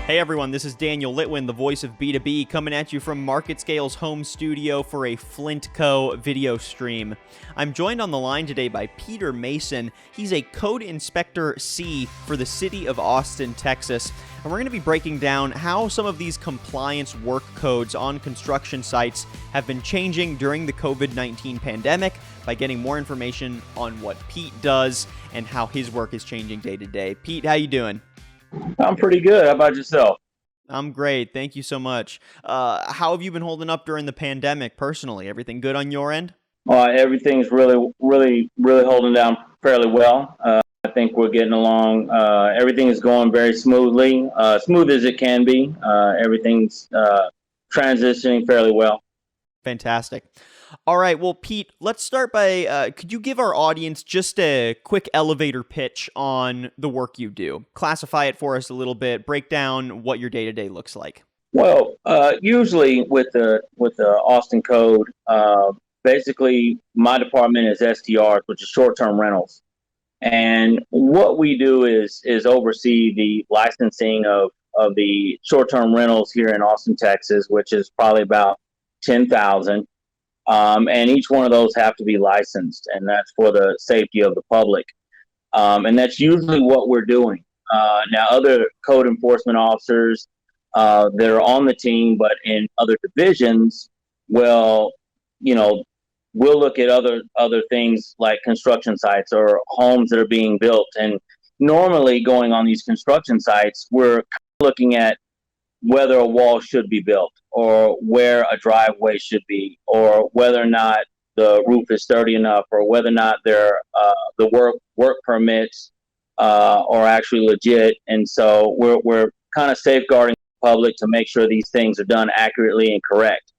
Hey everyone, this is Daniel Litwin, the voice of B2B, coming at you from MarketScale's home studio for a Flintco video stream. I'm joined on the line today by Peter Mason. He's a Code Inspector C for the city of Austin, Texas. And we're going to be breaking down how some of these compliance work codes on construction sites have been changing during the COVID-19 pandemic by getting more information on what Pete does and how his work is changing day to day. Pete, how you doing? I'm pretty good. How about yourself? I'm great. Thank you so much. How have you been holding up during the pandemic personally? Everything good on your end? Everything's really holding down fairly well. I think we're getting along. Everything is going very smoothly, smooth as it can be. Everything's transitioning fairly well. Fantastic. All right. Well, Pete, let's start by, could you give our audience just a quick elevator pitch on the work you do? Classify it for us a little bit. Break down what your day-to-day looks like. Well, usually with the Austin Code, basically my department is STRs, which is short-term rentals. And what we do is oversee the licensing of the short-term rentals here in Austin, Texas, which is probably about 10,000. And each one of those have to be licensed, and that's for the safety of the public. And that's usually what we're doing. Now, other code enforcement officers that are on the team, but in other divisions, well, we'll look at other things like construction sites or homes that are being built. And normally going on these construction sites, we're looking at whether a wall should be built or where a driveway should be or whether or not the roof is sturdy enough or whether or not the work permits are actually legit. And so we're kind of safeguarding the public to make sure these things are done accurately and correct.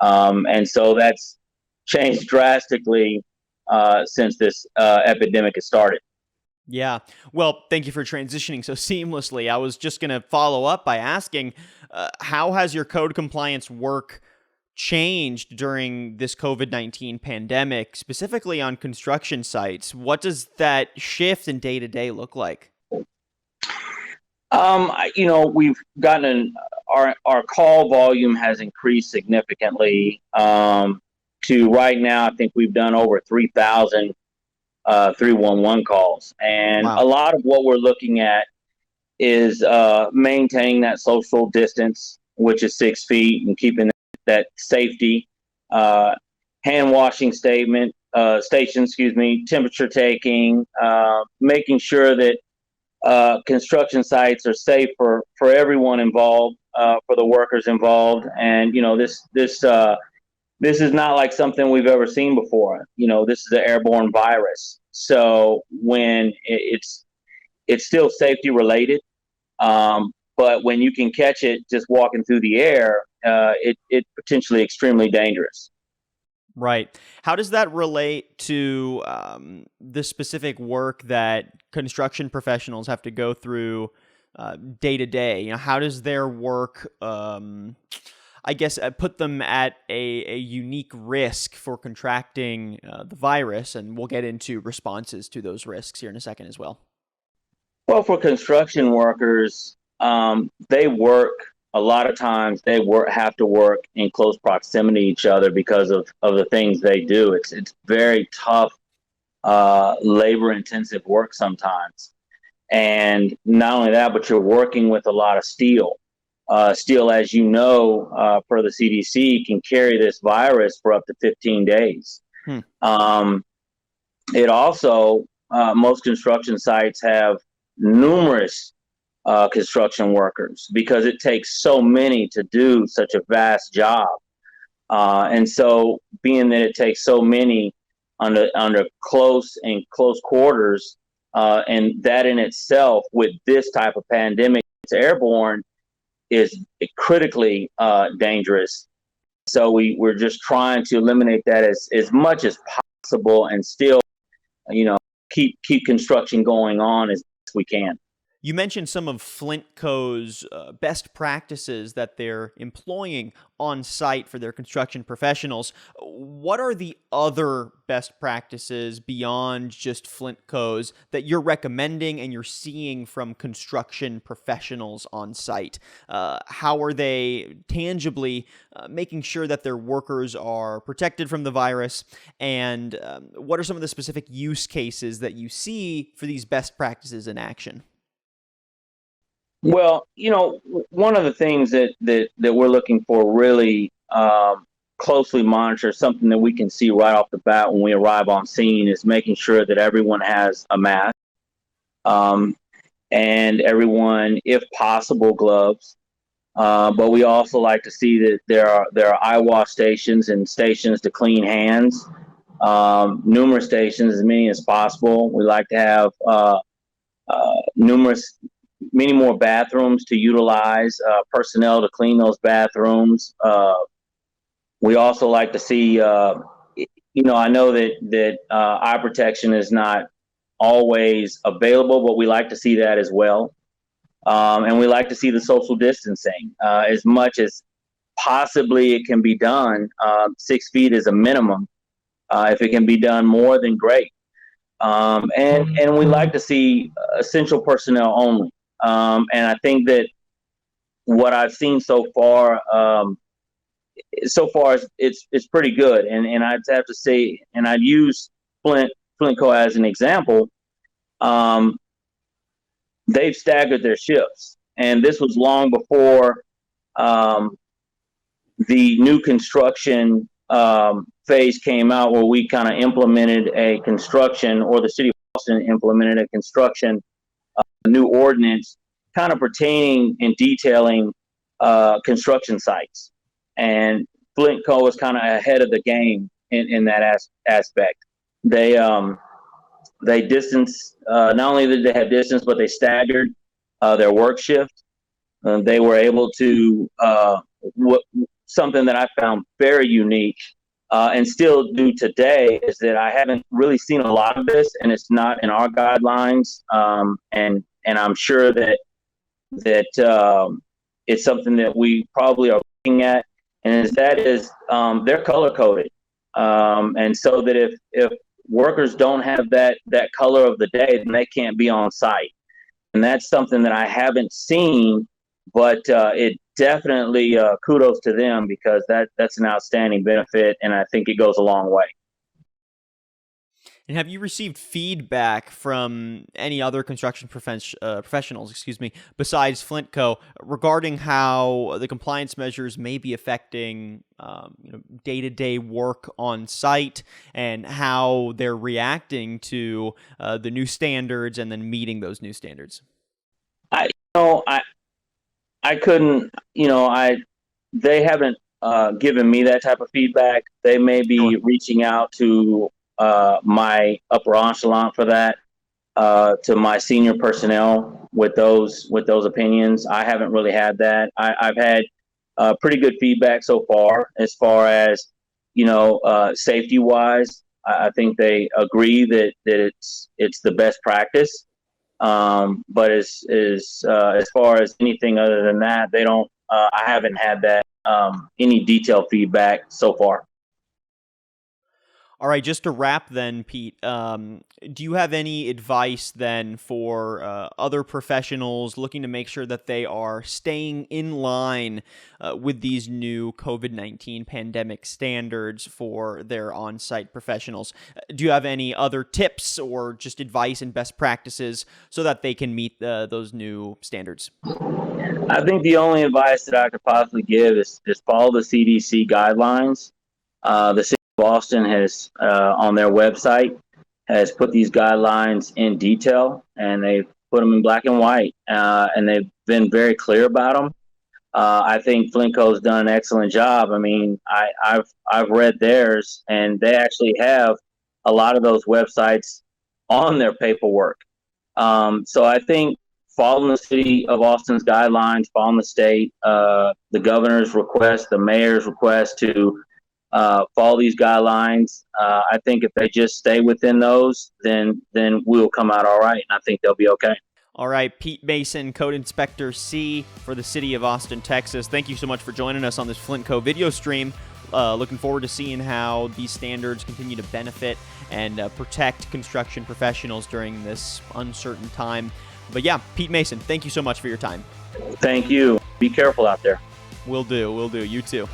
And so that's changed drastically since this epidemic has started. Yeah. Well, thank you for transitioning so seamlessly. I was just going to follow up by asking, how has your code compliance work changed during this COVID-19 pandemic, specifically on construction sites? What does that shift in day-to-day look like? We've gotten our call volume has increased significantly to right now. I think we've done over 3,000 311 calls. And Wow. a lot of what we're looking at is maintaining that social distance, which is 6 feet, and keeping that safety, hand washing station, temperature taking, making sure that construction sites are safe for everyone involved, for the workers involved. And, this is not like something we've ever seen before. This is an airborne virus. So when it's still safety related, but when you can catch it just walking through the air, it's potentially extremely dangerous. Right. How does that relate to the specific work that construction professionals have to go through day to day? How does their work put them at a unique risk for contracting the virus? And we'll get into responses to those risks here in a second as well. Well, for construction workers, they work a lot of times. Have to work in close proximity to each other because of the things they do. It's very tough, labor-intensive work sometimes. And not only that, but you're working with a lot of steel. Steel, as you know, per the CDC, can carry this virus for up to 15 days. It also, most construction sites have numerous construction workers because it takes so many to do such a vast job. And so being that it takes so many under close quarters, and that in itself, with this type of pandemic, it's airborne, is critically dangerous. So we're just trying to eliminate that as much as possible and still, keep construction going on as we can. You mentioned some of Flintco's best practices that they're employing on site for their construction professionals. What are the other best practices beyond just Flintco's that you're recommending and you're seeing from construction professionals on site? How are they tangibly making sure that their workers are protected from the virus? And what are some of the specific use cases that you see for these best practices in action? Well, one of the things that we're looking for really closely monitor, something that we can see right off the bat when we arrive on scene, is making sure that everyone has a mask, um, and everyone, if possible, gloves. But we also like to see that there are eye wash stations and stations to clean hands. Numerous stations, as many as possible. We like to have numerous many more bathrooms to utilize, personnel to clean those bathrooms. We also like to see, I know that eye protection is not always available, but we like to see that as well. And we like to see the social distancing as much as possibly it can be done. 6 feet is a minimum. If it can be done more, then great. And we like to see essential personnel only. And I think that what I've seen so far it's pretty good. And I'd have to say, and I'd use Flintco as an example. Um, they've staggered their shifts, and this was long before um, the new construction phase came out, where we kind of implemented a construction, or the city of Austin implemented a construction new ordinance kind of pertaining and detailing construction sites. And Flintco was kind of ahead of the game in that aspect. They distanced, not only did they have distance, but they staggered their work shift. They were able to, something that I found very unique and still do today, is that I haven't really seen a lot of this, and it's not in our guidelines. And I'm sure that it's something that we probably are looking at, and that is they're color coded, and so that if workers don't have that color of the day, then they can't be on site, and that's something that I haven't seen, but it definitely kudos to them, because that's an outstanding benefit, and I think it goes a long way. And have you received feedback from any other construction professionals, besides Flintco, regarding how the compliance measures may be affecting, day-to-day work on site, and how they're reacting to the new standards and then meeting those new standards? I you know I couldn't, they haven't given me that type of feedback. They may Sure. be reaching out to my upper echelon for that, to my senior personnel with those opinions. I haven't really had that. I've had pretty good feedback so far as safety wise. I think they agree that it's the best practice. But as far as anything other than that, they don't. I haven't had that any detailed feedback so far. All right, just to wrap then, Pete, do you have any advice then for other professionals looking to make sure that they are staying in line with these new COVID-19 pandemic standards for their on-site professionals? Do you have any other tips or just advice and best practices so that they can meet those new standards? I think the only advice that I could possibly give is follow the CDC guidelines. The city of Boston has, on their website, has put these guidelines in detail, and they've put them in black and white, and they've been very clear about them. I think Flintco's done an excellent job. I mean, I've read theirs, and they actually have a lot of those websites on their paperwork. So I think following the city of Austin's guidelines, following the state, the governor's request, the mayor's request to follow these guidelines. I think if they just stay within those, then we'll come out all right, and I think they'll be okay. All right, Pete Mason, Code Inspector C for the city of Austin, Texas. Thank you so much for joining us on this Flintco video stream. Looking forward to seeing how these standards continue to benefit and protect construction professionals during this uncertain time. But yeah, Pete Mason, thank you so much for your time. Thank you. Be careful out there. Will do. You too.